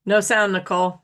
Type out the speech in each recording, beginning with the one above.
No sound, Nicole.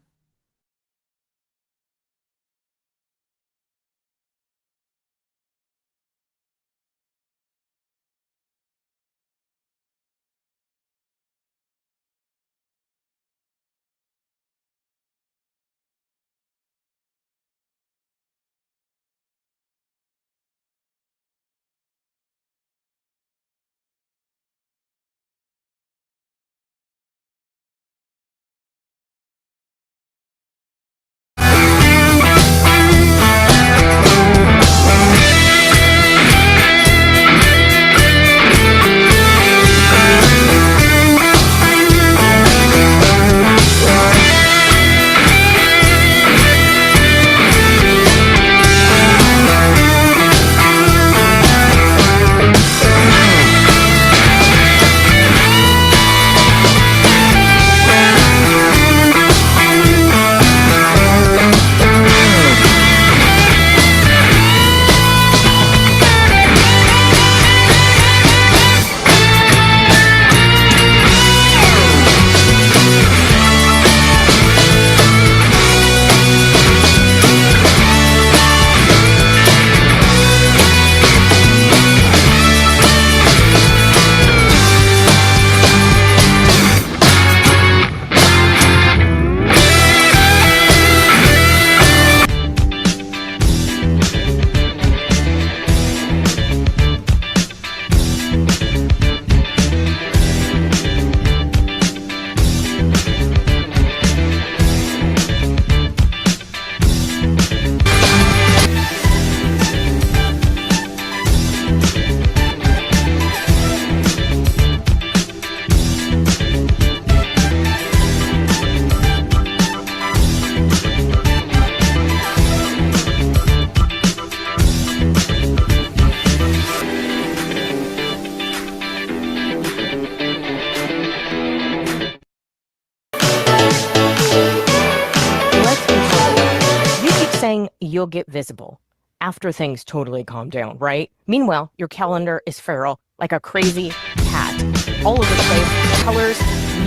Let's be real. You keep saying you'll get visible after things totally calm down, right? Meanwhile, your calendar is feral, like a crazy cat. All over the place, colors,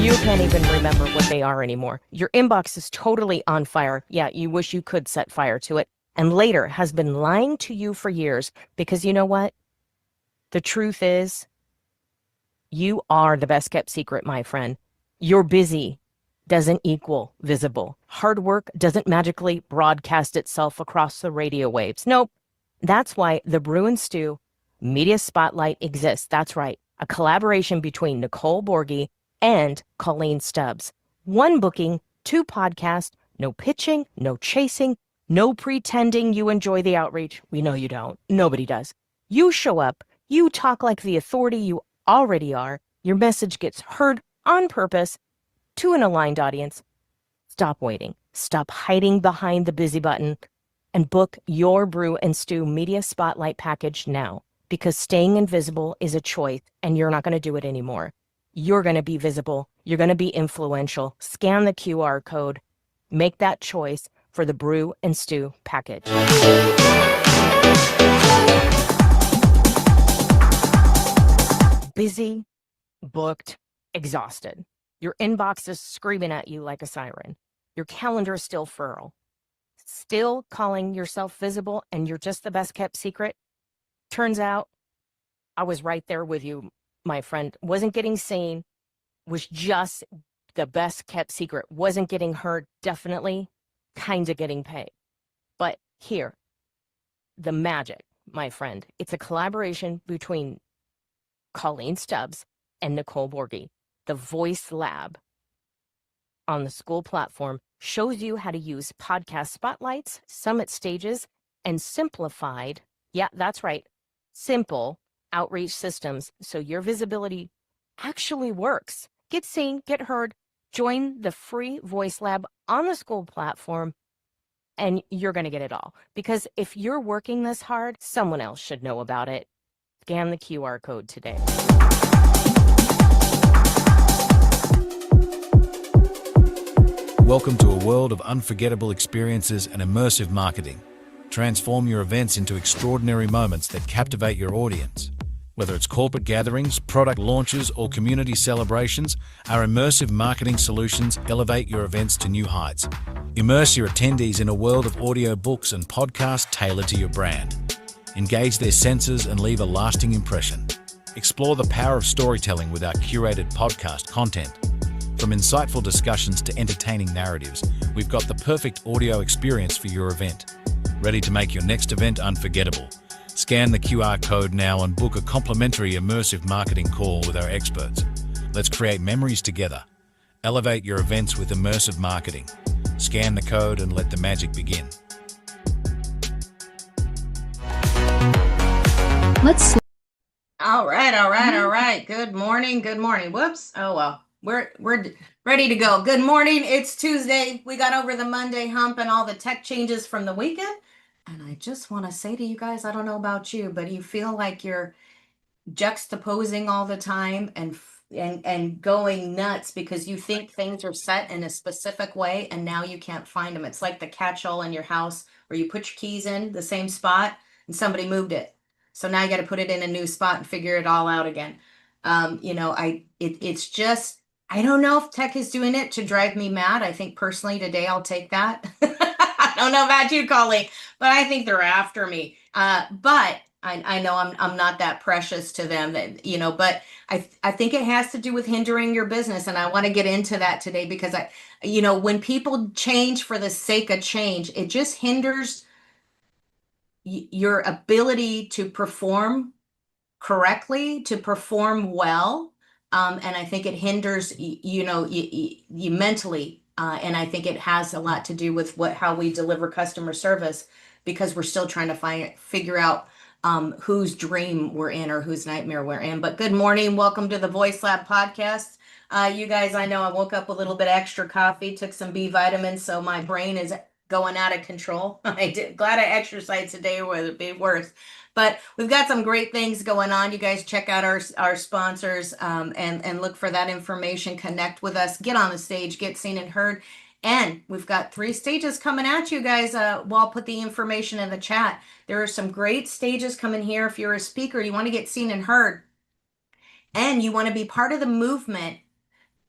you can't even remember what they are anymore. Your inbox is totally on fire. Yeah, you wish you could set fire to it. And later has been lying to you for years because you know what? The truth is, you are the best kept secret, my friend. You're busy doesn't equal visible. Hard work doesn't magically broadcast itself across the radio waves. Nope. That's why the Brew and Stew Media Spotlight exists. That's right. A collaboration between Nicole Borghi and Colleen Stubbs. One booking, two podcasts, no pitching, no chasing, no pretending you enjoy the outreach. We know you don't. Nobody does. You show up, you talk like the authority you already are. Your message gets heard on purpose to an aligned audience. Stop waiting. Stop hiding behind the busy button and book your Brew and Stew Media Spotlight package now, because staying invisible is a choice and you're not going to do it anymore. You're going to be visible. You're going to be influential. Scan the QR code. Make that choice for the Brew and Stew package. Busy, booked, exhausted. Your inbox is screaming at you like a siren. Your calendar is still feral. Still calling yourself visible and you're just the best kept secret? Turns out I was right there with you, my friend. Wasn't getting seen, was just the best kept secret. Wasn't getting heard, definitely kind of getting paid. But here, the magic, my friend. It's a collaboration between Colleen Stubbs and Nicole Borghi. The Voice Lab on the school platform shows you how to use podcast spotlights, summit stages, and simplified, yeah, that's right, simple outreach systems so your visibility actually works. Get seen, get heard, join the free Voice Lab on the school platform, and you're going to get it all. Because if you're working this hard, someone else should know about it. Scan the QR code today. Welcome to a world of unforgettable experiences and immersive marketing. Transform your events into extraordinary moments that captivate your audience. Whether it's corporate gatherings, product launches, or community celebrations, our immersive marketing solutions elevate your events to new heights. Immerse your attendees in a world of audio books and podcasts tailored to your brand. Engage their senses and leave a lasting impression. Explore the power of storytelling with our curated podcast content. From insightful discussions to entertaining narratives, we've got the perfect audio experience for your event. Ready to make your next event unforgettable? Scan the QR code now and book a complimentary immersive marketing call with our experts. Let's create memories together. Elevate your events with immersive marketing. Scan the code and let the magic begin. Let's All right, all right, all right. Good morning, good morning. Whoops. Oh well, we're ready to go. Good morning. It's Tuesday. We got over the Monday hump and all the tech changes from the weekend. And I just want to say to you guys, I don't know about you, but you feel like you're juxtaposing all the time and going nuts because you think things are set in a specific way and now you can't find them. It's like the catch-all in your house where you put your keys in the same spot and somebody moved it. So now you got to put it in a new spot and figure it all out again. It's just, I don't know if tech is doing it to drive me mad. I think personally today I'll take that. I don't know about you, Colleen, but I think they're after me. But I know I'm not that precious to them that, but I think it has to do with hindering your business. And I want to get into that today because when people change for the sake of change, it just hinders your ability to perform correctly, to perform well. And I think it hinders, you mentally. And I think it has a lot to do with how we deliver customer service because we're still trying to figure out whose dream we're in or whose nightmare we're in. But good morning. Welcome to the Voice Lab podcast. You guys, I know I woke up with a little bit extra coffee, took some B vitamins, so my brain is going out of control. Glad I exercised today, or it would be worse. But we've got some great things going on. You guys check out our sponsors and look for that information. Connect with us. Get on the stage. Get seen and heard. And we've got 3 stages coming at you guys. I'll put the information in the chat. There are some great stages coming here. If you're a speaker, you want to get seen and heard, and you want to be part of the movement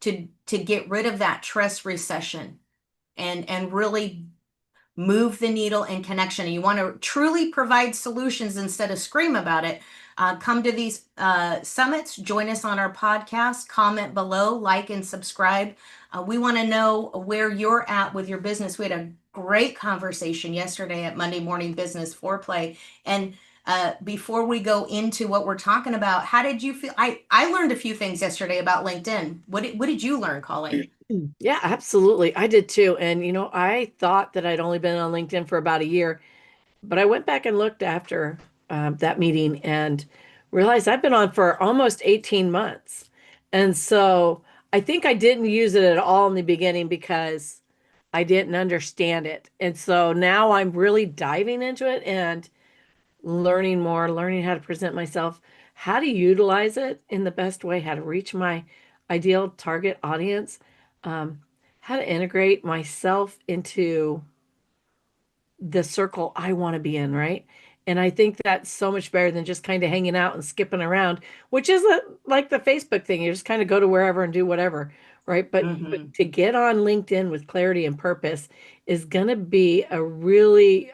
to get rid of that trust recession and really move the needle in connection. And you want to truly provide solutions instead of scream about it. Come to these summits, join us on our podcast, comment below, like and subscribe. We want to know where you're at with your business. We had a great conversation yesterday at Monday Morning Business Foreplay. And before we go into what we're talking about, how did you feel? I learned a few things yesterday about LinkedIn. What did you learn, Colleen? Yeah, absolutely. I did too. And, I thought that I'd only been on LinkedIn for about a year, but I went back and looked after that meeting and realized I've been on for almost 18 months. And so I think I didn't use it at all in the beginning because I didn't understand it. And so now I'm really diving into it and learning more, learning how to present myself, how to utilize it in the best way, how to reach my ideal target audience, how to integrate myself into the circle I want to be in, right? And I think that's so much better than just kind of hanging out and skipping around, which is like the Facebook thing. You just kind of go to wherever and do whatever, right? But to get on LinkedIn with clarity and purpose is going to be a really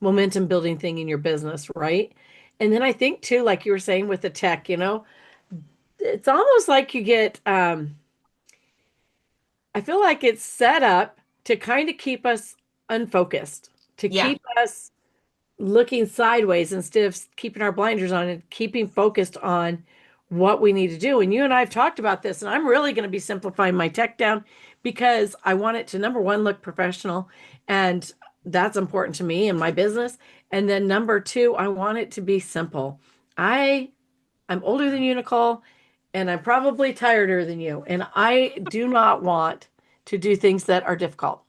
momentum building thing in your business, right? And then I think too, like you were saying with the tech, it's almost like you get, I feel like it's set up to kind of keep us unfocused, to keep us looking sideways instead of keeping our blinders on and keeping focused on what we need to do. And you and I have talked about this, and I'm really going to be simplifying my tech down because I want it to, number one, look professional. And that's important to me and my business. And then number two, I want it to be simple. I'm older than you, Nicole, and I'm probably tireder than you. And I do not want to do things that are difficult.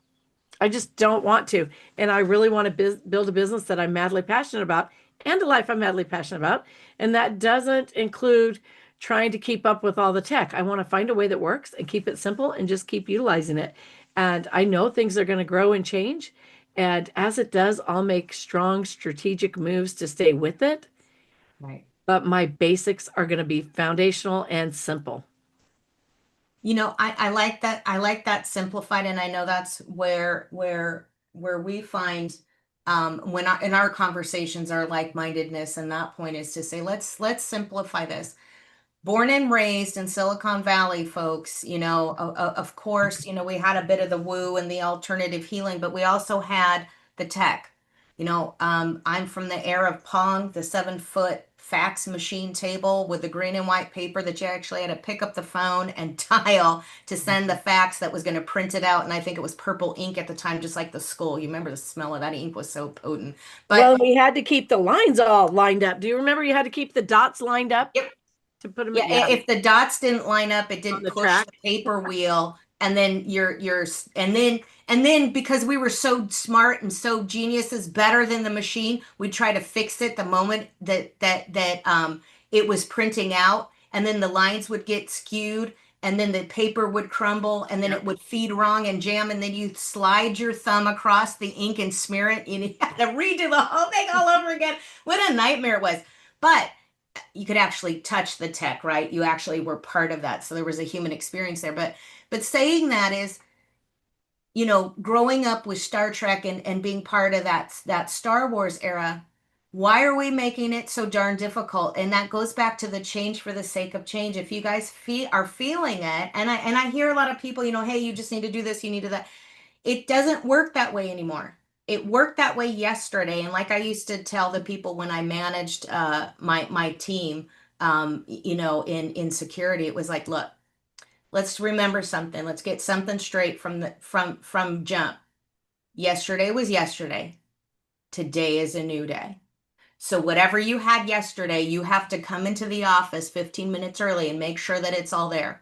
I just don't want to. And I really want to build a business that I'm madly passionate about and a life I'm madly passionate about. And that doesn't include trying to keep up with all the tech. I want to find a way that works and keep it simple and just keep utilizing it. And I know things are going to grow and change. And as it does, I'll make strong strategic moves to stay with it. Right. but my basics are going to be foundational and simple. I like that. I like that simplified, and I know that's where we find when in our conversations our like-mindedness, and that point is to say let's simplify this. Born and raised in Silicon Valley, folks, of course, we had a bit of the woo and the alternative healing, but we also had the tech. I'm from the era of Pong, the 7-foot fax machine table with the green and white paper that you actually had to pick up the phone and dial to send the fax that was going to print it out. And I think it was purple ink at the time, just like the skull. You remember the smell of that ink was so potent. But Well, we had to keep the lines all lined up. Do you remember you had to keep the dots lined up yep. to put them Yeah, in? Yeah, if the dots didn't line up, it on didn't the push track. the paper wheel, and then and then because we were so smart and so geniuses, better than the machine, we'd try to fix it the moment that it was printing out, and then the lines would get skewed, and then the paper would crumble, and then Yeah. it would feed wrong and jam, and then you slide your thumb across the ink and smear it, and you had to redo the whole thing all over again. What a nightmare it was. But you could actually touch the tech, right? You actually were part of that. So there was a human experience there. But saying that is, growing up with Star Trek and being part of that Star Wars era, why are we making it so darn difficult? And that goes back to the change for the sake of change. If you guys are feeling it, and I hear a lot of people, hey, you just need to do this, you need to do that. It doesn't work that way anymore. It worked that way yesterday. And like I used to tell the people when I managed my team, in security, it was like, look, let's remember something. Let's get something straight from jump. Yesterday was yesterday. Today is a new day. So whatever you had yesterday, you have to come into the office 15 minutes early and make sure that it's all there,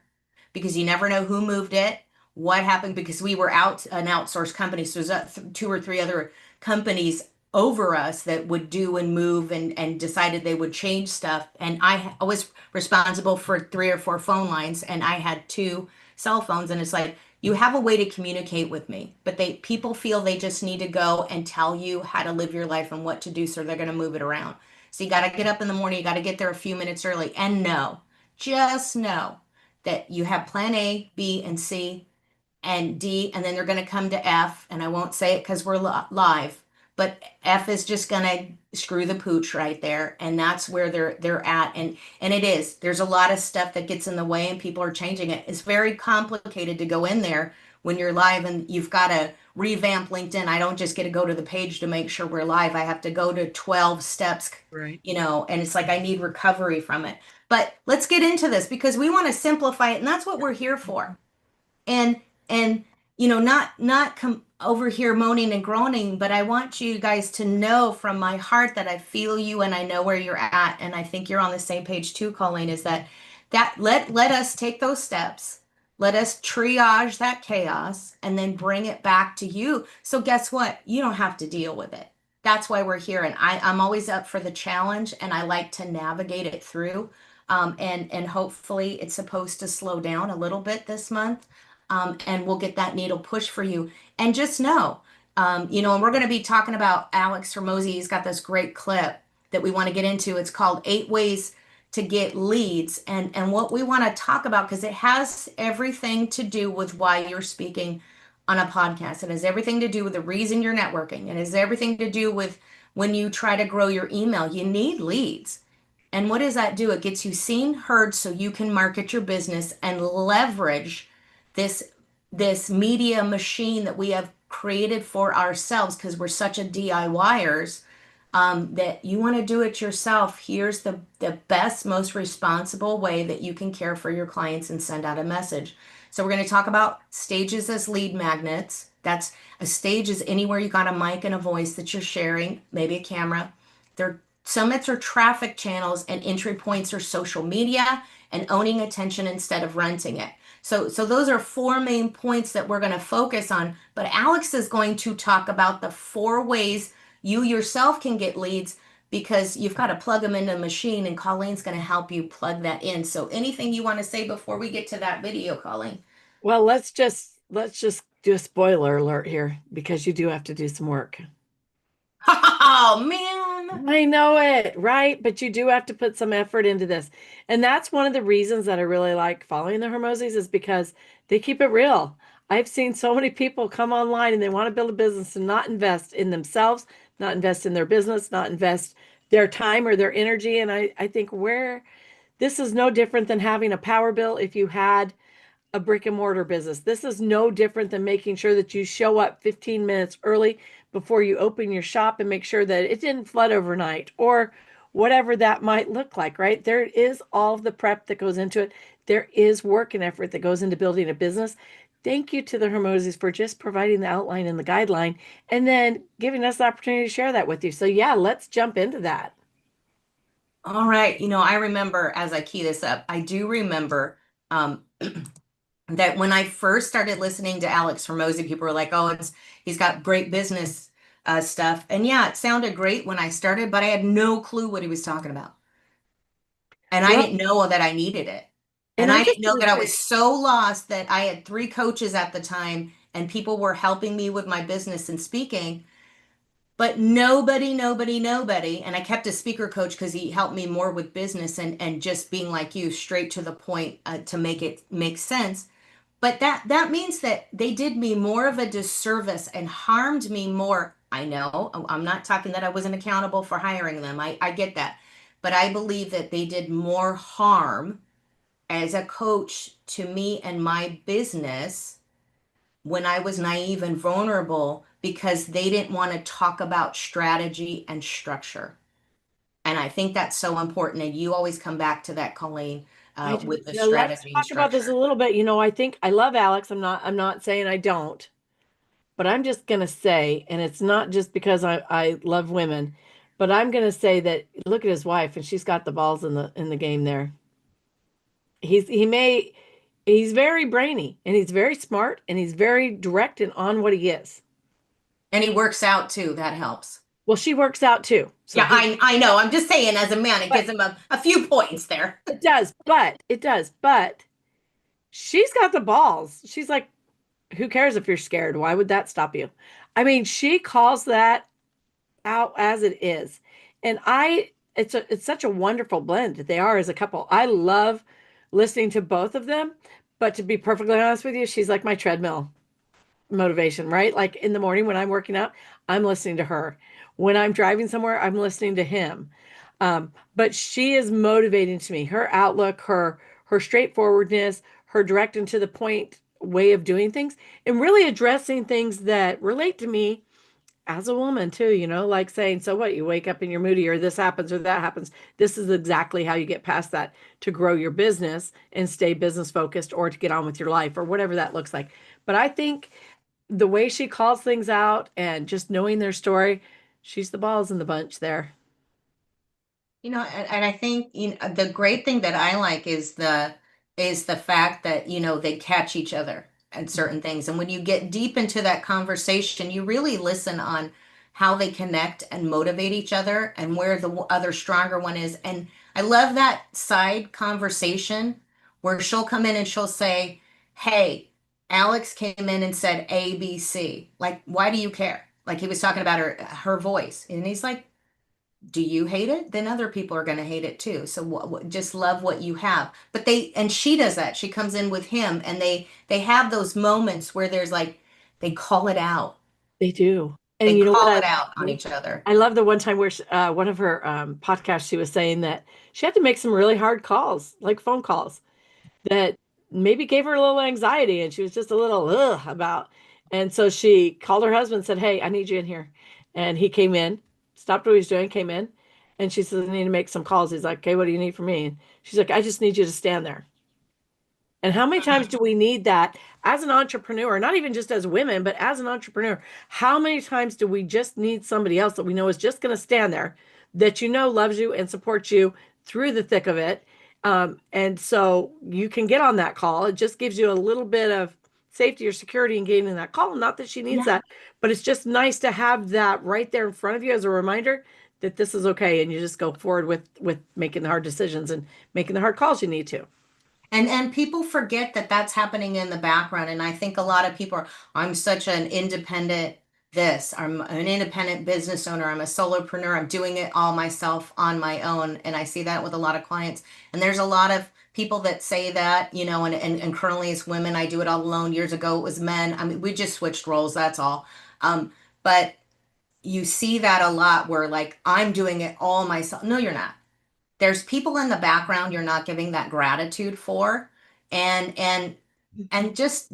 because you never know who moved it, what happened, because we were an outsourced company. So there's two or three other companies over us that would do and move and decided they would change stuff. And I was responsible for 3 or 4 phone lines, and I had 2 cell phones. And it's like, you have a way to communicate with me, but people feel they just need to go and tell you how to live your life and what to do, so they're going to move it around. So you got to get up in the morning, you got to get there a few minutes early, and just know that you have plan A, B, and C and D, and then they're going to come to F, and I won't say it because we're live, but F is just going to screw the pooch right there, and that's where they're at, and it is. There's a lot of stuff that gets in the way, and people are changing it. It's very complicated to go in there when you're live, and you've got to revamp LinkedIn. I don't just get to go to the page to make sure we're live. I have to go to 12 steps, Right. and it's like I need recovery from it. But let's get into this because we want to simplify it, and that's what we're here for. And not come over here moaning and groaning, but I want you guys to know from my heart that I feel you and I know where you're at, and I think you're on the same page too, Colleen. Is that let us take those steps, let us triage that chaos, and then bring it back to you. So guess what? You don't have to deal with it. That's why we're here, and I'm always up for the challenge, and I like to navigate it through. And hopefully it's supposed to slow down a little bit this month, and we'll get that needle push for you. And just know, and we're going to be talking about Alex Hormozi. He's got this great clip that we want to get into. It's called 8 Ways to Get Leads. And what we want to talk about, because it has everything to do with why you're speaking on a podcast. It has everything to do with the reason you're networking. It has everything to do with when you try to grow your email, you need leads. And what does that do? It gets you seen, heard, so you can market your business and leverage this this media machine that we have created for ourselves because we're such a DIYers, that you want to do it yourself. Here's the best, most responsible way that you can care for your clients and send out a message. So we're going to talk about stages as lead magnets. That's a stage is anywhere you got a mic and a voice that you're sharing, maybe a camera. They're summits are traffic channels, and entry points are social media and owning attention instead of renting it. So those are 4 main points that we're going to focus on. But Alex is going to talk about the 4 ways you yourself can get leads, because you've got to plug them into a machine, and Colleen's going to help you plug that in. So anything you want to say before we get to that video, Colleen? Well, let's just do a spoiler alert here because you do have to do some work. Oh man. I know it, right? But you do have to put some effort into this. And that's one of the reasons that I really like following the Hormozis is because they keep it real. I've seen so many people come online and they want to build a business and not invest in themselves, not invest in their business, not invest their time or their energy. And I think where this is no different than having a power bill if you had a brick and mortar business. This is no different than making sure that you show up 15 minutes early before you open your shop and make sure that it didn't flood overnight or whatever that might look like, right? There is all the prep that goes into it. There is work and effort that goes into building a business. Thank you to the Hermosis for just providing the outline and the guideline and then giving us the opportunity to share that with you. So, yeah, let's jump into that. All right. I remember as I key this up, I do remember um, that when I first started listening to Alex Hormozi, people were like, "Oh, he's got great business stuff." And yeah, it sounded great when I started, but I had no clue what he was talking about. And I Well, didn't know that I needed it. and And I I'm didn't just know going to that I was say, so lost that I had three coaches at the time and people were helping me with my business and speaking, but nobody. And I kept a speaker coach because he helped me more with business and just being like you, straight to the point to make it make sense. But that means that they did me more of a disservice and harmed me more. I know I'm not talking that I wasn't accountable for hiring them. I get that. But I believe that they did more harm as a coach to me and my business when I was naive and vulnerable because they didn't want to talk about strategy and structure. And I think that's so important. And you always come back to that, Colleen, I do. with the Now let's strategy and talk about this a structure. little bit. I think I love Alex. I'm not saying I don't. But I'm just going to say, and it's not just because I love women, but I'm going to say that look at his wife and she's got the balls in the game there. He's very brainy and he's very smart and he's very direct and on what he is. And he works out too. That helps. Well, she works out too. So Yeah, he I know. I'm just saying, as a man, it but gives him a few points there. it does, but she's got the balls. She's like, who cares if you're scared? Why would that stop you? I mean, she calls that out as it is. And it's such a wonderful blend that they are as a couple. I love listening to both of them, but to be perfectly honest with you, she's like my treadmill motivation, right? Like in the morning when I'm working out, I'm listening to her. When I'm driving somewhere, I'm listening to him. But she is motivating to me. Her outlook, her straightforwardness, her direct and to the point way of doing things, and really addressing things that relate to me as a woman too, like saying, so what, you wake up and you're moody or this happens or that happens. This is exactly how you get past that to grow your business and stay business focused or to get on with your life or whatever that looks like. But I think the way she calls things out and just knowing their story, she's the balls in the bunch there. And I think the great thing that I like is the fact that they catch each other at certain things. And when you get deep into that conversation, you really listen on how they connect and motivate each other and where the other stronger one is. And I love that side conversation where she'll come in and she'll say, "Hey, Alex came in and said A, B, C. Like, why do you care?" Like he was talking about her voice. And he's like, do you hate it? Then other people are going to hate it too. So just love what you have. But and she does that. She comes in with him and they have those moments where there's like, they call it out. They do. They And you know what call I it out on love? each other. I love the one time where one of her podcasts, she was saying that she had to make some really hard calls, like phone calls that maybe gave her a little anxiety and she was just a little about. And so she called her husband and said, "Hey, I need you in here." And he came in, stopped what he was doing, came in, and she says, "I need to make some calls." He's like, "Okay, what do you need from me?" And she's like, "I just need you to stand there." And how many times do we need that as an entrepreneur, not even just as women, but as an entrepreneur? How many times do we just need somebody else that we know is just going to stand there, that loves you and supports you through the thick of it? And so you can get on that call. It just gives you a little bit of safety or security in getting in that call. Not that she needs Yeah. that, but it's just nice to have that right there in front of you as a reminder that this is okay. And you just go forward with making the hard decisions and making the hard calls you need to. And people forget that that's happening in the background. And I think a lot of people are, I'm such an independent this. I'm an independent business owner. I'm a solopreneur. I'm doing it all myself on my own. And I see that with a lot of clients. And there's a lot of people that say that, and currently it's women. I do it all alone. Years ago, it was men. I mean, we just switched roles. That's all. But you see that a lot where like, I'm doing it all myself. No, you're not. There's people in the background you're not giving that gratitude for. And and just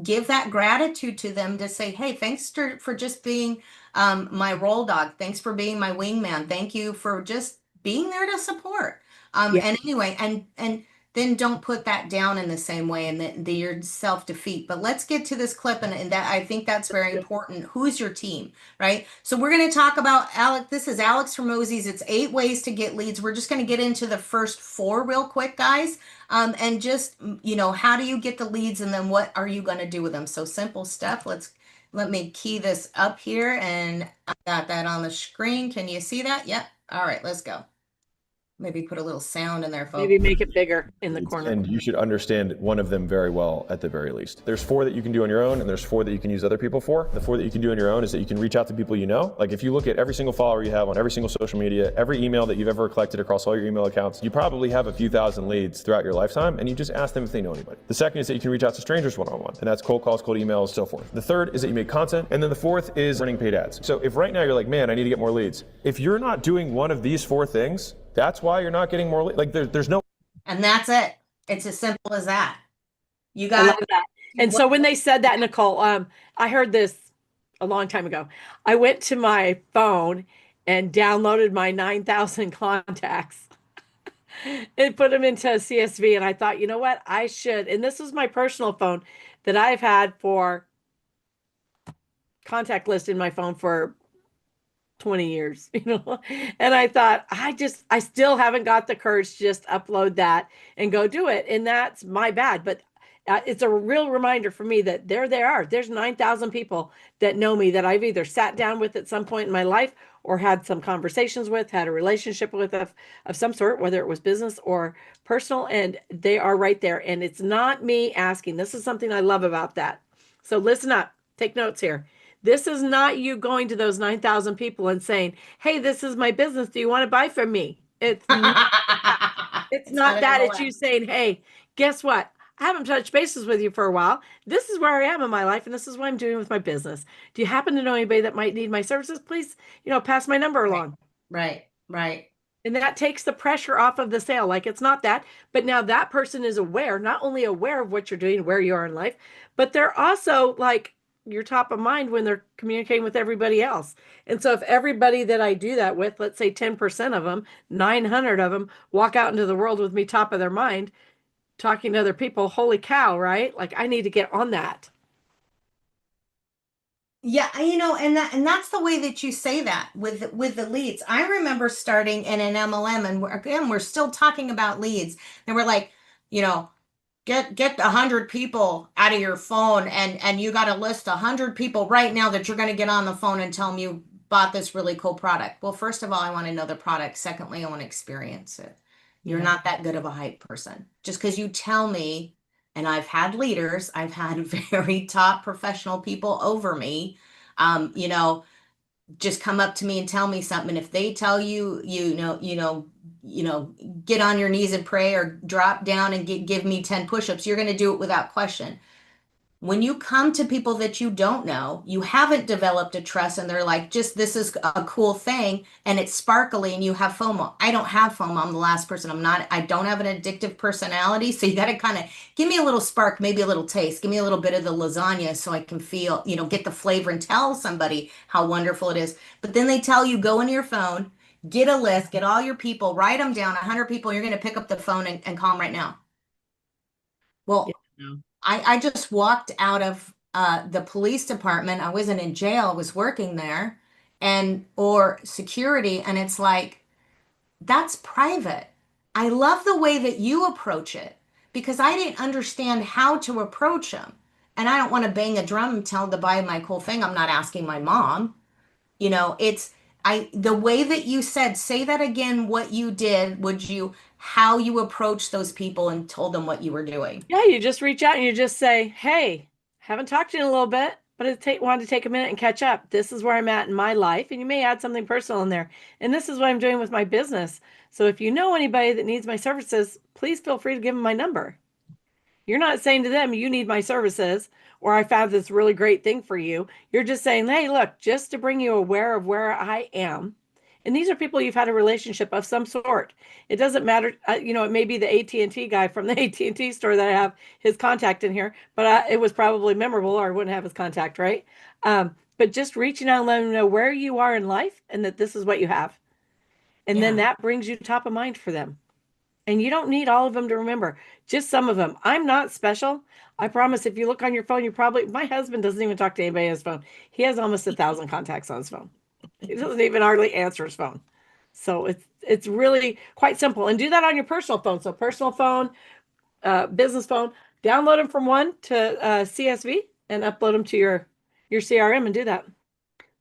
give that gratitude to them to say, hey, thanks for just being my roll dog. Thanks for being my wingman. Thank you for just being there to support. Yeah. And anyway, and then don't put that down in the same way and the your self-defeat. But let's get to this clip, and that I think that's very important. Who's your team, right? So we're going to talk about Alex. This is Alex Hormozi's. It's 8 ways to get leads. We're just going to get into the first 4 real quick, guys. And just, how do you get the leads and then what are you going to do with them? So simple stuff. Let me key this up here and I got that on the screen. Can you see that? Yep. All right, let's go. Maybe put a little sound in there, folks. Maybe make it bigger in the corner. And you should understand one of them very well at the very least. There's 4 that you can do on your own, and there's 4 that you can use other people for. The 4 that you can do on your own is that you can reach out to people you know. Like if you look at every single follower you have on every single social media, every email that you've ever collected across all your email accounts, you probably have a few thousand leads throughout your lifetime, and you just ask them if they know anybody. The second is that you can reach out to strangers one-on-one, and that's cold calls, cold emails, so forth. The third is that you make content, and then the 4th is running paid ads. So if right now you're like, man, I need to get more leads. If you're not doing one of these 4 things, that's why you're not getting more leads. Like there's no. And that's it. It's as simple as that. You I got love that. And so when they said that, Nicole, I heard this a long time ago. I went to my phone and downloaded my 9,000 contacts and put them into a CSV. And I thought, you know what? I should. And this was my personal phone that I've had for contact list in my phone for 20 years, and I thought, I still haven't got the courage to just upload that and go do it. And that's my bad. But it's a real reminder for me that there's 9,000 people that know me that I've either sat down with at some point in my life or had some conversations with, had a relationship with of some sort, whether it was business or personal, and they are right there. And it's not me asking. This is something I love about that. So listen up, take notes here. This is not you going to those 9,000 people and saying, hey, this is my business. Do you want to buy from me? It's not that. It's not that. It's you saying, hey, guess what? I haven't touched bases with you for a while. This is where I am in my life, and this is what I'm doing with my business. Do you happen to know anybody that might need my services? Please, pass my number along. Right. And that takes the pressure off of the sale. Like it's not that, but now that person is aware, not only aware of what you're doing, where you are in life, but they're also like, you're top of mind when they're communicating with everybody else. And so if everybody that I do that with, let's say 10% of them, 900 of them walk out into the world with me top of their mind, talking to other people, holy cow, right? Like I need to get on that. Yeah, and that's the way that you say that with the leads. I remember starting in an MLM, and we're still talking about leads, and we're like, get 100 people out of your phone, and you got to list 100 people right now that you're going to get on the phone and tell them you bought this really cool product. Well, first of all, I want to know the product. Secondly, I want to experience it. You're not that good of a hype person. Just because you tell me, and I've had leaders, I've had very top professional people over me, just come up to me and tell me something. And if they tell you, get on your knees and pray or drop down and give me 10 push-ups, you're going to do it without question. When you come to people that you don't know, you haven't developed a trust, and they're like, just this is a cool thing and it's sparkly and you have FOMO. I don't have FOMO. I'm the last person. I don't have an addictive personality. So you got to kind of give me a little spark, maybe a little taste, give me a little bit of the lasagna so I can feel, get the flavor and tell somebody how wonderful it is. But then they tell you, go into your phone, get a list, get all your people, write them down, 100 people, you're going to pick up the phone and call them right now. Well, yeah. I just walked out of the police department. I wasn't in jail. I was working there or security. And it's like, that's private. I love the way that you approach it because I didn't understand how to approach them. And I don't want to bang a drum and tell them to buy my cool thing. I'm not asking my mom. The way that you said, say that again, what you did, how you approached those people and told them what you were doing. Yeah, you just reach out and you just say, hey, haven't talked to you in a little bit. but wanted to take a minute and catch up. This is where I'm at in my life, and you may add something personal in there. And this is what I'm doing with my business. So if you know anybody that needs my services, please feel free to give them my number. You're not saying to them, you need my services, or I found this really great thing for you. You're just saying, hey, look, just to bring you aware of where I am. And these are people you've had a relationship of some sort. It doesn't matter, it may be the AT&T guy from the AT&T store that I have his contact in here, but it was probably memorable or I wouldn't have his contact, right? But just reaching out and letting them know where you are in life and that this is what you have. And then Yeah. that brings you top of mind for them. And you don't need all of them to remember, just some of them. I'm not special. I promise if you look on your phone, my husband doesn't even talk to anybody on his phone. He has almost 1,000 contacts on his phone. He doesn't even hardly answer his phone. So it's really quite simple. And do that on your personal phone. So personal phone, business phone, download them from one to CSV and upload them to your CRM and do that.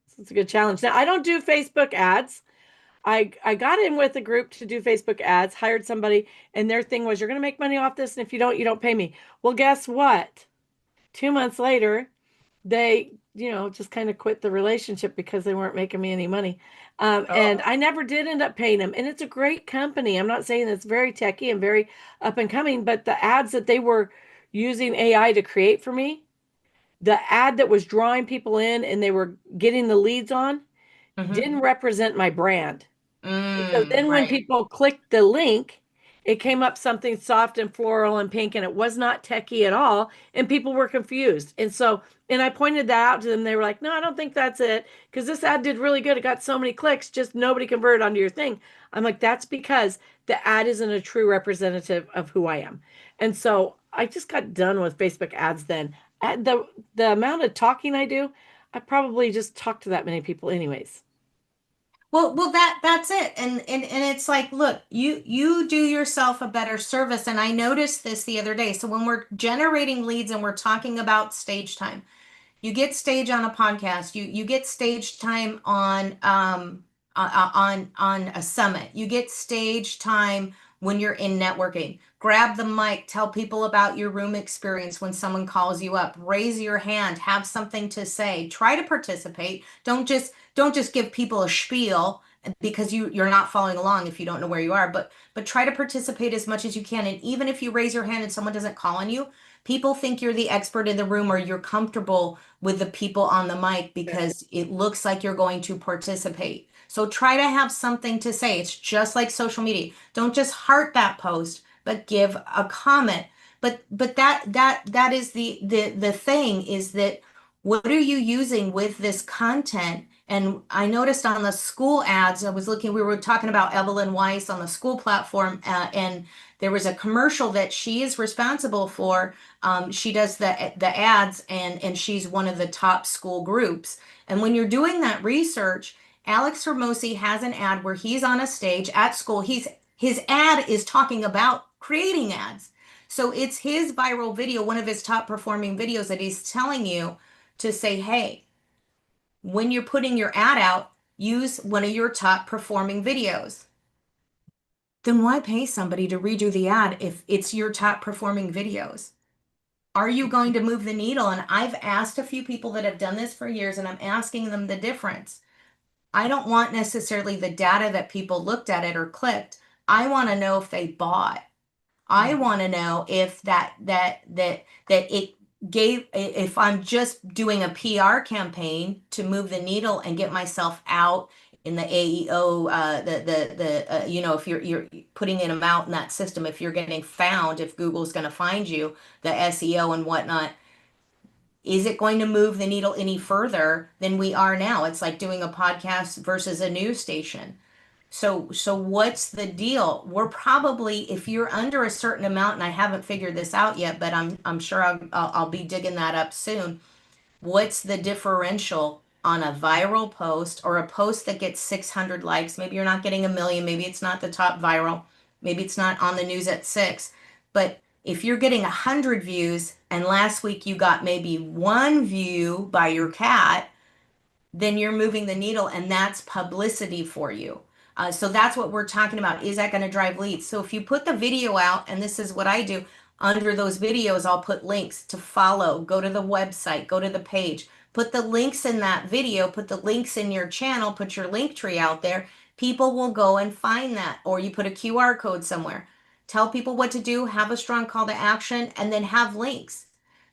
So it's a good challenge. Now I don't do Facebook ads. I got in with a group to do Facebook ads, hired somebody, and their thing was, you're going to make money off this, and if you don't pay me. Well, guess what? 2 months later, they, just kind of quit the relationship because they weren't making me any money. And I never did end up paying them. And it's a great company. I'm not saying it's very techy and very up and coming, but the ads that they were using AI to create for me, the ad that was drawing people in and they were getting the leads on, didn't represent my brand. So then when Right. people clicked the link, it came up something soft and floral and pink, and it was not techie at all. And people were confused. And I pointed that out to them. They were like, no, I don't think that's it. Because this ad did really good. It got so many clicks, just nobody converted onto your thing. I'm like, that's because the ad isn't a true representative of who I am. And so I just got done with Facebook ads then. The amount of talking I do, I probably just talk to that many people anyways. Well, that's it. And it's like, look, you do yourself a better service. And I noticed this the other day. So when we're generating leads and we're talking about stage time, you get stage on a podcast, you get stage time on a summit, you get stage time when you're in networking. Grab the mic, tell people about your room experience when someone calls you up, raise your hand, have something to say, try to participate. Don't just give people a spiel because you're not following along if you don't know where you are, but try to participate as much as you can. And even if you raise your hand and someone doesn't call on you, people think you're the expert in the room or you're comfortable with the people on the mic because it looks like you're going to participate. So try to have something to say. It's just like social media. Don't just heart that post, but give a comment. But that is the thing is that what are you using with this content? And I noticed on the school ads, we were talking about Evelyn Weiss on the school platform, and there was a commercial that she is responsible for. She does the ads, and she's one of the top school groups. And when you're doing that research, Alex Hormozi has an ad where he's on a stage at school. His ad is talking about creating ads. So it's his viral video, one of his top performing videos that he's telling you to say, hey, when you're putting your ad out, use one of your top performing videos. Then why pay somebody to redo the ad if it's your top performing videos? Are you going to move the needle? And I've asked a few people that have done this for years, and I'm asking them the difference. I don't want necessarily the data that people looked at it or clicked. I want to know if they bought. I want to know if it gave, if I'm just doing a PR campaign to move the needle and get myself out in the AEO, if you're putting in amount in that system, if you're getting found, if Google's going to find you, the SEO and whatnot, is it going to move the needle any further than we are now? It's like doing a podcast versus a news station. So what's the deal? We're probably, if you're under a certain amount, and I haven't figured this out yet, but I'm sure I'll be digging that up soon. What's the differential on a viral post or a post that gets 600 likes? Maybe you're not getting a million, maybe it's not the top viral, maybe it's not on the news at 6, but if you're getting 100 views and last week you got maybe 1 view by your cat, then you're moving the needle and that's publicity for you. So that's what we're talking about. Is that going to drive leads? So if you put the video out, and this is what I do, under those videos, I'll put links to follow, go to the website, go to the page, Put the links in that video, put the links in your channel, put your link tree out there. People will go and find that. Or you put a QR code somewhere. Tell people what to do, have a strong call to action, and then have links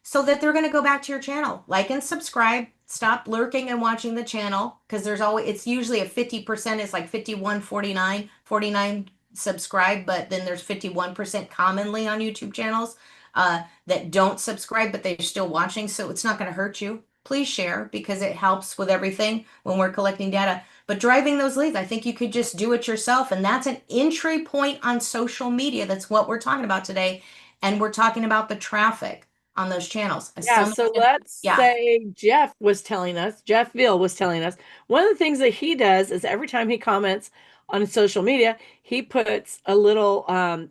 so that they're going to go back to your channel. Like and subscribe. Stop lurking and watching the channel because there's always, it's usually a 50%, it's like 51, 49, 49 subscribe, but then there's 51% commonly on YouTube channels that don't subscribe, but they're still watching. So it's not going to hurt you. Please share because it helps with everything when we're collecting data. But driving those leads, I think you could just do it yourself. And that's an entry point on social media. That's what we're talking about today. And we're talking about the traffic on those channels. Yeah, so let's Yeah. say Jeff Veal was telling us, one of the things that he does is every time he comments on social media, he puts a little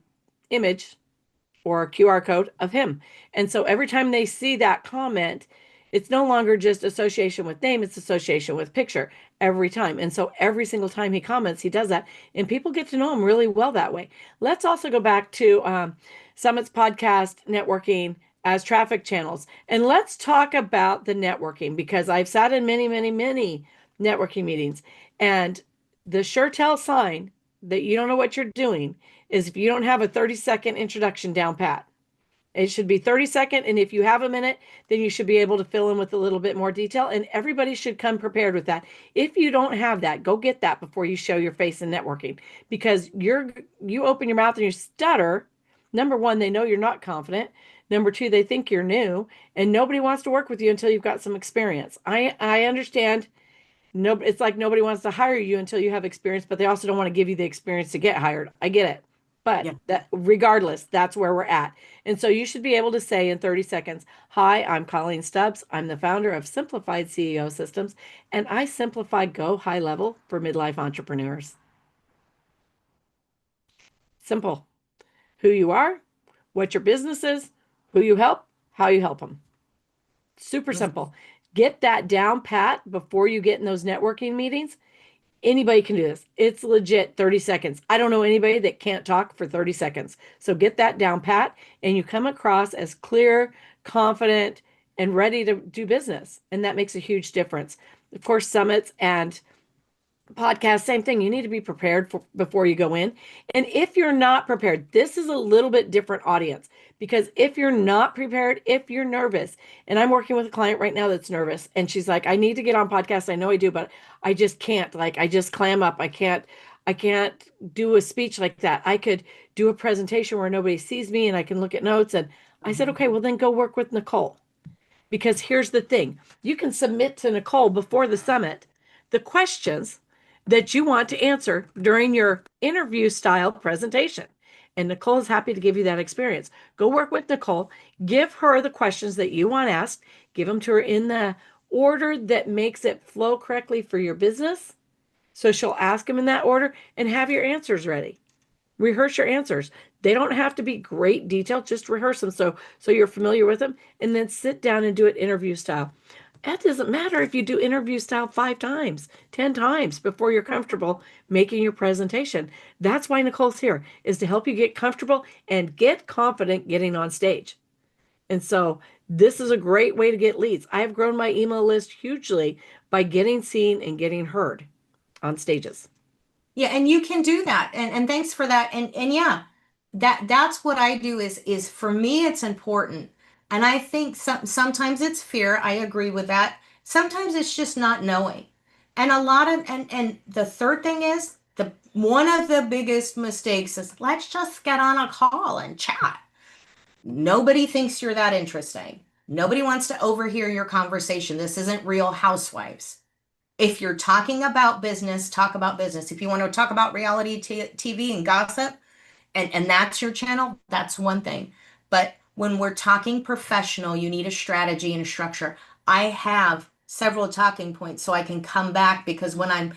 image or a QR code of him. And so every time they see that comment, it's no longer just association with name, it's association with picture every time. And so every single time he comments, he does that. And people get to know him really well that way. Let's also go back to Summit's podcast networking as traffic channels. And let's talk about the networking because I've sat in many, many, many networking meetings. And the sure tell sign that you don't know what you're doing is if you don't have a 30-second introduction down pat. It should be 30-second, and if you have a minute, then you should be able to fill in with a little bit more detail, and everybody should come prepared with that. If you don't have that, go get that before you show your face in networking, because you open your mouth and you stutter. Number one, they know you're not confident. Number two, they think you're new, and nobody wants to work with you until you've got some experience. I understand. No, it's like nobody wants to hire you until you have experience, but they also don't want to give you the experience to get hired. I get it. But Yeah. that regardless, that's where we're at. And so you should be able to say in 30 seconds, "Hi, I'm Colleen Stubbs. I'm the founder of Simplified CEO Systems, and I simplify Go High Level for midlife entrepreneurs." Simple. Who you are, what your business is, who you help, how you help them. Super simple. Get that down pat before you get in those networking meetings. Anybody can do this. It's legit 30 seconds. I don't know anybody that can't talk for 30 seconds. So get that down pat and you come across as clear, confident, and ready to do business. And that makes a huge difference. Of course, summits and podcast, same thing. You need to be prepared before you go in. And if you're not prepared, this is a little bit different audience because if you're not prepared, if you're nervous, and I'm working with a client right now that's nervous, and she's like, "I need to get on podcasts. I know I do, but I just can't. Like, I just clam up. I can't do a speech like that. I could do a presentation where nobody sees me and I can look at notes." And I said, "Okay, well then go work with Nicole." Because here's the thing, you can submit to Nicole before the summit the questions that you want to answer during your interview style presentation. And Nicole is happy to give you that experience. Go work with Nicole, give her the questions that you want asked, give them to her in the order that makes it flow correctly for your business. So she'll ask them in that order and have your answers ready. Rehearse your answers. They don't have to be great detail, just rehearse them so you're familiar with them, and then sit down and do it interview style. That doesn't matter if you do interview style 5 times, 10 times before you're comfortable making your presentation. That's why Nicole's here, is to help you get comfortable and get confident getting on stage. And so this is a great way to get leads. I have grown my email list hugely by getting seen and getting heard on stages. Yeah, and you can do that. And thanks for that. And yeah, that's what I do is for me it's important. And I think sometimes it's fear. I agree with that. Sometimes it's just not knowing. And a lot of and the third thing is the one of the biggest mistakes is let's just get on a call and chat. Nobody thinks you're that interesting. Nobody wants to overhear your conversation. This isn't Real Housewives. If you're talking about business, talk about business. If you want to talk about reality TV and gossip, and that's your channel, that's one thing. But when we're talking professional, you need a strategy and a structure. I have several talking points so I can come back because when I'm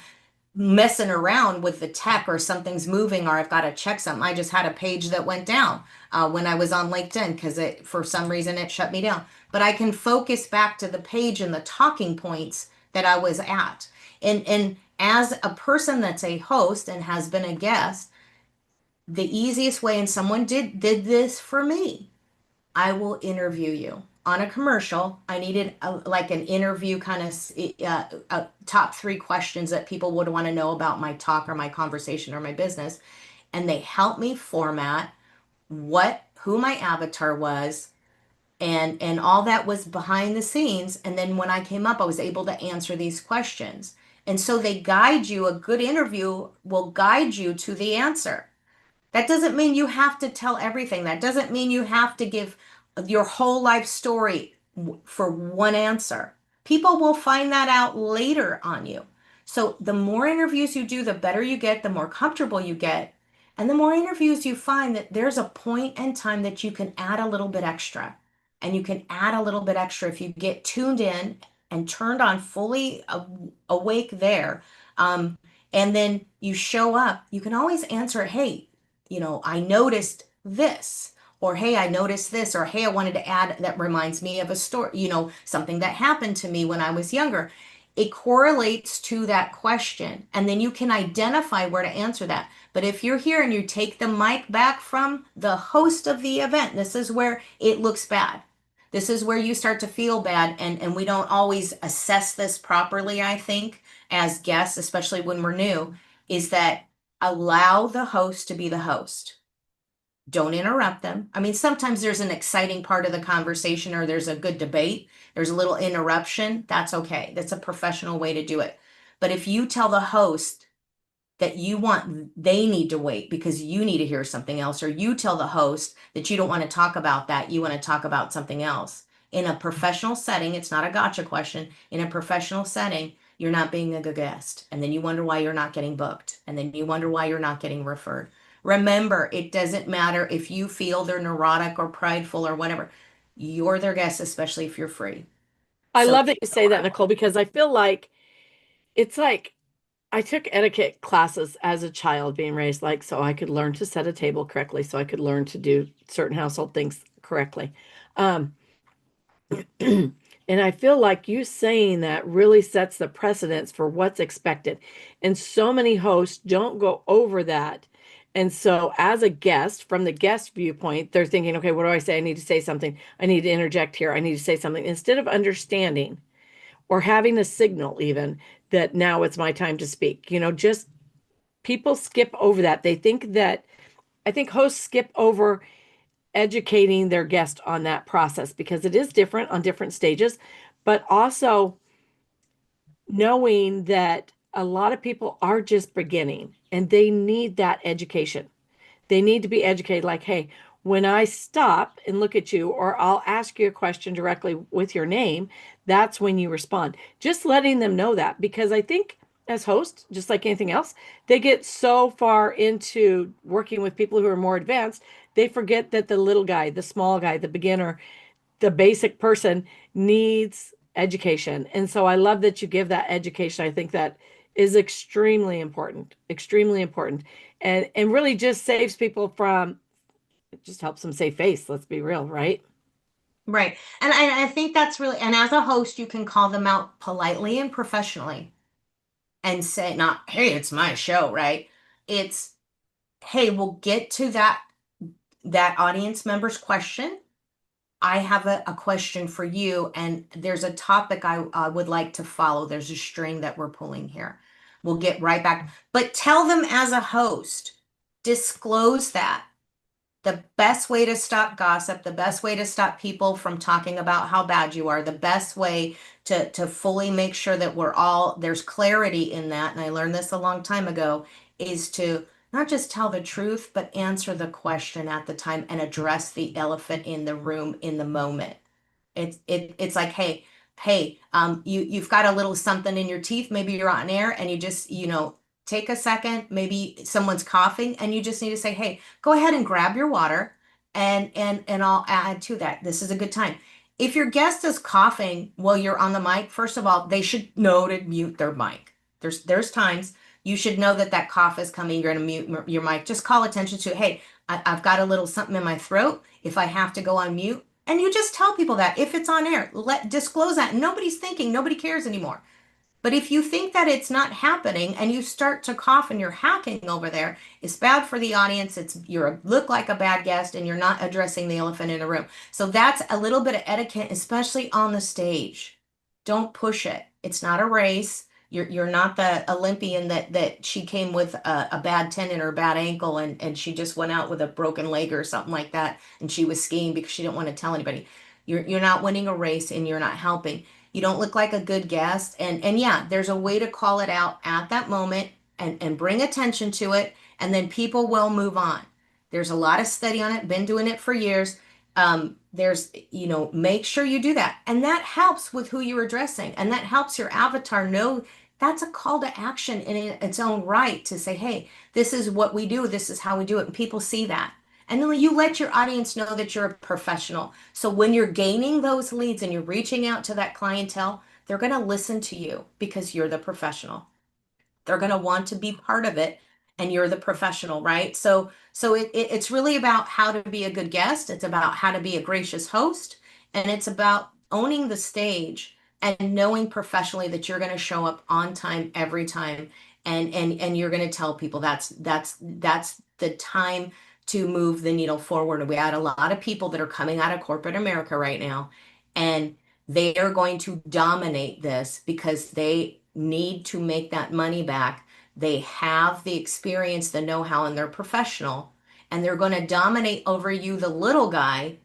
messing around with the tech or something's moving or I've got to check something, I just had a page that went down when I was on LinkedIn because for some reason it shut me down. But I can focus back to the page and the talking points that I was at. And as a person that's a host and has been a guest, the easiest way, and someone did this for me, I will interview you. on a commercial. I needed like an interview kind of top three questions that people would want to know about my talk or my conversation or my business. And they helped me format who my avatar was, and all that was behind the scenes. And then when I came up, I was able to answer these questions. And so they guide you. A good interview will guide you to the answer. That doesn't mean you have to tell everything. That doesn't mean you have to give your whole life story for one answer. People will find that out later on you. So the more interviews you do, the better you get, the more comfortable you get. And the more interviews you find that there's a point in time that you can add a little bit extra. And you can add a little bit extra if you get tuned in and turned on fully awake there. And then you show up, you can always answer, hey, I noticed this, or hey, I noticed this, or hey, I wanted to add that reminds me of a story, something that happened to me when I was younger. It correlates to that question, and then you can identify where to answer that. But if you're here and you take the mic back from the host of the event, this is where it looks bad. This is where you start to feel bad, and we don't always assess this properly, I think, as guests, especially when we're new, is that allow the host to be the host. Don't interrupt them. I mean, sometimes there's an exciting part of the conversation or there's a good debate, there's a little interruption. That's okay. That's a professional way to do it. But if you tell the host that they need to wait because you need to hear something else, or you tell the host that you don't want to talk about that, you want to talk about something else. In a professional setting, it's not a gotcha question. In a professional setting, you're not being a good guest. And then you wonder why you're not getting booked. And then you wonder why you're not getting referred. Remember, it doesn't matter if you feel they're neurotic or prideful or whatever. You're their guest, especially if you're free. I So, love that you say that, Nicole, because I feel like it's like I took etiquette classes as a child being raised, like, so I could learn to set a table correctly, so I could learn to do certain household things correctly. Um, and I feel like you saying that really sets the precedence for what's expected. And so many hosts don't go over that. And so, as a guest, from the guest viewpoint, they're thinking, okay, what do I say? I need to say something. I need to interject here. I need to say something. Instead of understanding or having a signal, even that now it's my time to speak, just people skip over that. I think hosts skip over educating their guest on that process because it is different on different stages, but also knowing that a lot of people are just beginning and they need that education. They need to be educated like, hey, when I stop and look at you, or I'll ask you a question directly with your name, that's when you respond. Just letting them know that, because I think as hosts, just like anything else, they get so far into working with people who are more advanced, they forget that the little guy, the small guy, the beginner, the basic person needs education. And so I love that you give that education. I think that is extremely important, and really just saves people from, it just helps them save face. Let's be real, right? right. And I think that's really, and as a host, you can call them out politely and professionally and say, not, hey, it's my show, right? It's, hey, we'll get to that audience member's question. I have a question for you, and there's a topic I would like to follow. There's a string that we're pulling here. We'll get right back. But tell them as a host, disclose that. The best way to stop gossip, the best way to stop people from talking about how bad you are, the best way to fully make sure that there's clarity in that, and I learned this a long time ago, is to not just tell the truth, but answer the question at the time and address the elephant in the room in the moment. It's like, hey, you've got a little something in your teeth. Maybe you're on air and you just, take a second. Maybe someone's coughing and you just need to say, hey, go ahead and grab your water and I'll add to that. This is a good time. If your guest is coughing while you're on the mic, first of all, they should know to mute their mic. There's times you should know that cough is coming. You're going to mute your mic. Just call attention to, hey, I've got a little something in my throat. If I have to go on mute, and you just tell people that if it's on air, disclose that. Nobody's thinking, nobody cares anymore. But if you think that it's not happening and you start to cough and you're hacking over there, it's bad for the audience. It's you look like a bad guest and you're not addressing the elephant in the room. So that's a little bit of etiquette, especially on the stage. Don't push it. It's not a race. You're not the Olympian that she came with a bad tendon or a bad ankle and she just went out with a broken leg or something like that and she was skiing because she didn't want to tell anybody. You're not winning a race and you're not helping. You don't look like a good guest. And yeah, there's a way to call it out at that moment and bring attention to it, and then people will move on. There's a lot of study on it, been doing it for years. Make sure you do that. And that helps with who you're addressing. And that helps your avatar know that's a call to action in its own right to say, hey, this is what we do. This is how we do it. And people see that. And then you let your audience know that you're a professional. So when you're gaining those leads and you're reaching out to that clientele, they're going to listen to you because you're the professional. They're going to want to be part of it and you're the professional, right? So it's really about how to be a good guest. It's about how to be a gracious host, and it's about owning the stage and knowing professionally that you're going to show up on time every time, and you're going to tell people that's the time to move the needle forward. We had a lot of people that are coming out of corporate America right now, and they are going to dominate this because they need to make that money back. They have the experience, the know-how, and they're professional. And they're going to dominate over you, the little guy,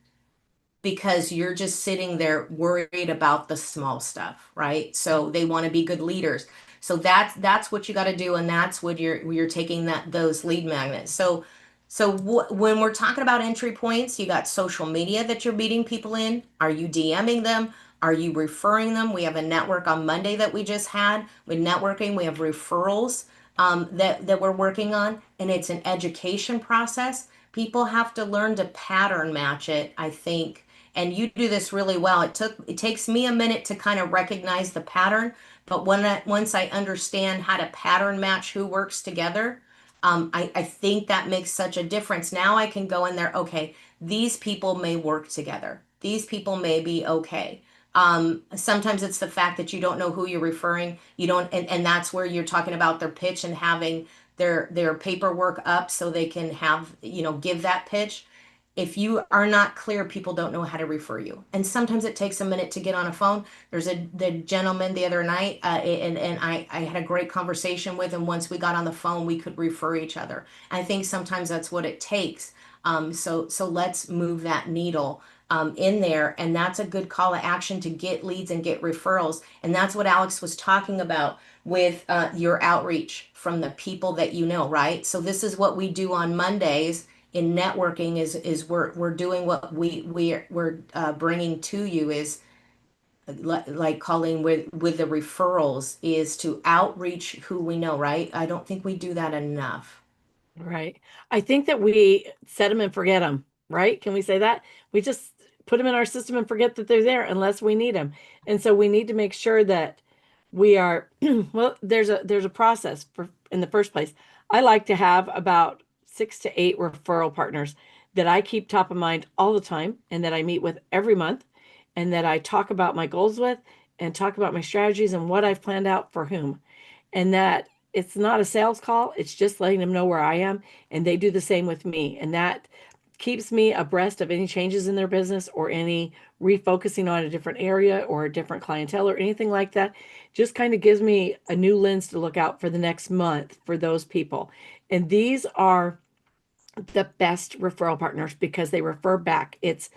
because you're just sitting there worried about the small stuff, right? So they want to be good leaders. So that's what you got to do, and that's what you're taking those lead magnets. When we're talking about entry points, you got social media that you're meeting people in. Are you DMing them? Are you referring them? We have a network on Monday that we just had with networking. We have referrals that we're working on, and it's an education process. People have to learn to pattern match it, I think, and you do this really well. It takes me a minute to kind of recognize the pattern, but once I understand how to pattern match who works together, I think that makes such a difference. Now I can go in there, okay, these people may work together. These people may be okay. Sometimes it's the fact that you don't know who you're referring. You don't, and that's where you're talking about their pitch and having their paperwork up so they can have, give that pitch. If you are not clear, people don't know how to refer you. And sometimes it takes a minute to get on a phone. There's the gentleman the other night, and I had a great conversation with him. Once we got on the phone, we could refer each other. I think sometimes that's what it takes. So let's move that needle in there. And that's a good call to action to get leads and get referrals. And that's what Alex was talking about with your outreach from the people that you know, right? So this is what we do on Mondays in networking is we're doing what we're bringing to you is like calling with the referrals is to outreach who we know, right? I don't think we do that enough. Right. I think that we set them and forget them, right? Can we say that? We just put them in our system and forget that they're there unless we need them. And so we need to make sure that we are, well, there's a process for in the first place. I like to have about 6 to 8 referral partners that I keep top of mind all the time and that I meet with every month and that I talk about my goals with and talk about my strategies and what I've planned out for whom. And that it's not a sales call, it's just letting them know where I am. And they do the same with me. And that keeps me abreast of any changes in their business or any refocusing on a different area or a different clientele or anything like that. Just kind of gives me a new lens to look out for the next month for those people. And these are the best referral partners because they refer back. It's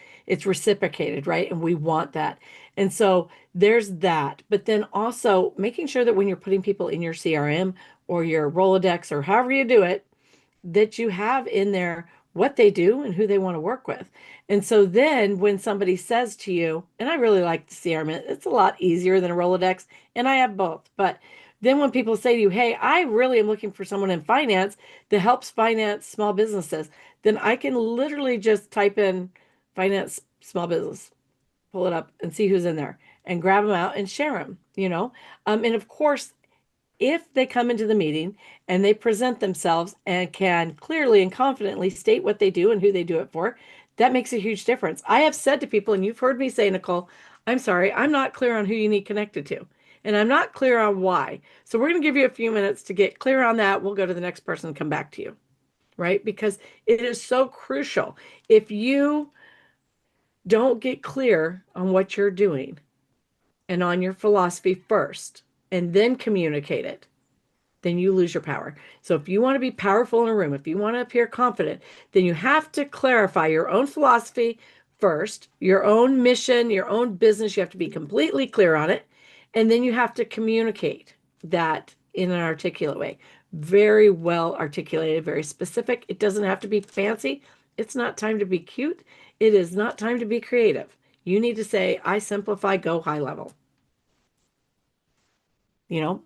reciprocated, right? And we want that. And so there's that. But then also making sure that when you're putting people in your CRM or your Rolodex or however you do it, that you have in there what they do and who they want to work with. And so then when somebody says to you, and I really like the CRM, it's a lot easier than a Rolodex, and I have both. But then when people say to you, hey, I really am looking for someone in finance that helps finance small businesses, then I can literally just type in finance small business, pull it up and see who's in there and grab them out and share them. And of course, if they come into the meeting and they present themselves and can clearly and confidently state what they do and who they do it for, that makes a huge difference. I have said to people, and you've heard me say, Nicole, I'm sorry, I'm not clear on who you need connected to. and I'm not clear on why. So we're going to give you a few minutes to get clear on that. We'll go to the next person and come back to you, right? Because it is so crucial. If you don't get clear on what you're doing and on your philosophy first, and then communicate it, then you lose your power. So if you want to be powerful in a room, if you want to appear confident, then you have to clarify your own philosophy first, your own mission, your own business. You have to be completely clear on it. And then you have to communicate that in an articulate way. Very well articulated, very specific. It doesn't have to be fancy. It's not time to be cute. It is not time to be creative. You need to say, I simplify, go high level.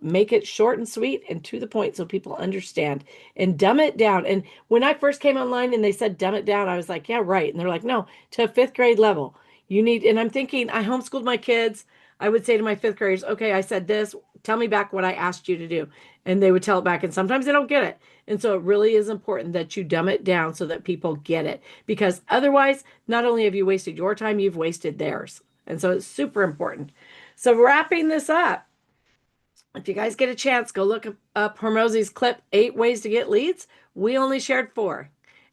Make it short and sweet and to the point so people understand, and dumb it down. And when I first came online and they said dumb it down, I was like, yeah, right. And they're like, no, to a fifth grade level. And I'm thinking, I homeschooled my kids. I would say to my fifth graders, okay, I said this, tell me back what I asked you to do. And they would tell it back. And sometimes they don't get it. And so it really is important that you dumb it down so that people get it. Because otherwise, not only have you wasted your time, you've wasted theirs. And so it's super important. So wrapping this up, if you guys get a chance, go look up Hormozi's clip, 8 ways to get leads. We only shared 4,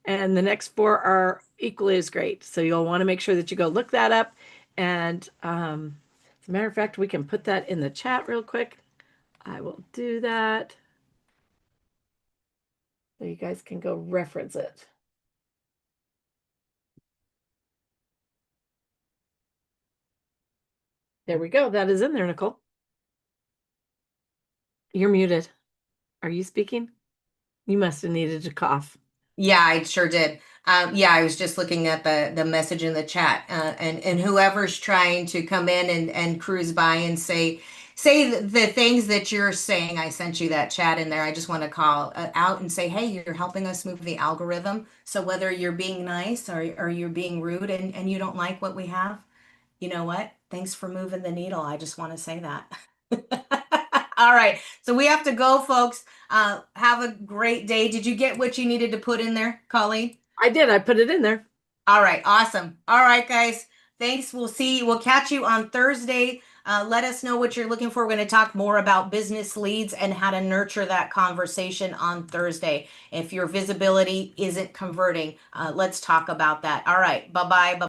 and the next 4 are equally as great. So you'll want to make sure that you go look that up. And as a matter of fact, we can put that in the chat real quick. I will do that. So you guys can go reference it. There we go. That is in there, Nicole. You're muted. Are you speaking? You must have needed to cough. Yeah, I sure did. Yeah, I was just looking at the message in the chat, and whoever's trying to come in and cruise by and say the things that you're saying. I sent you that chat in there. I just want to call out and say, hey, you're helping us move the algorithm. So whether you're being nice or you're being rude and you don't like what we have, you know what? Thanks for moving the needle. I just want to say that. All right. So we have to go, folks. Have a great day. Did you get what you needed to put in there, Colleen? I did. I put it in there. All right. Awesome. All right, guys. Thanks. We'll catch you on Thursday. Let us know what you're looking for. We're going to talk more about business leads and how to nurture that conversation on Thursday. If your visibility isn't converting, let's talk about that. All right. Bye-bye.